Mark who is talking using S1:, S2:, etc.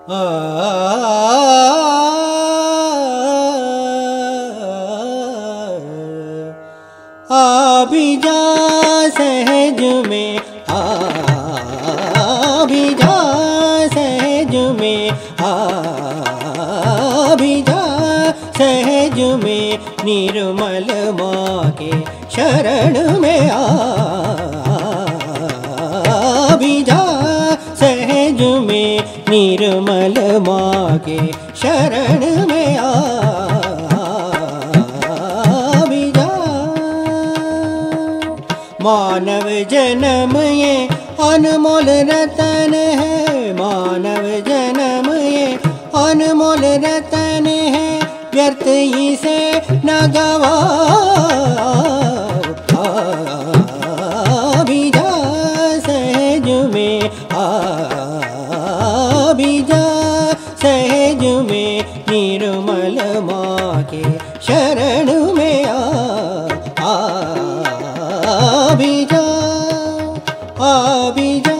S1: आ भी जा सहज में, आ भी जा सहज में, आ भी जा सहज में, निर्मल माँ के शरण में आ भी जा सहज में, निर्मल माँ के शरण में आ भी जा। मानव जन्म ये अनमोल रतन है, मानव जन्म ये अनमोल रतन है, व्यर्थ इसे न गवाओ। आ भी जा सहज में, आ भी जा सहज में, निर्मल माँ के शरण में आ भी जा, आ भी जा।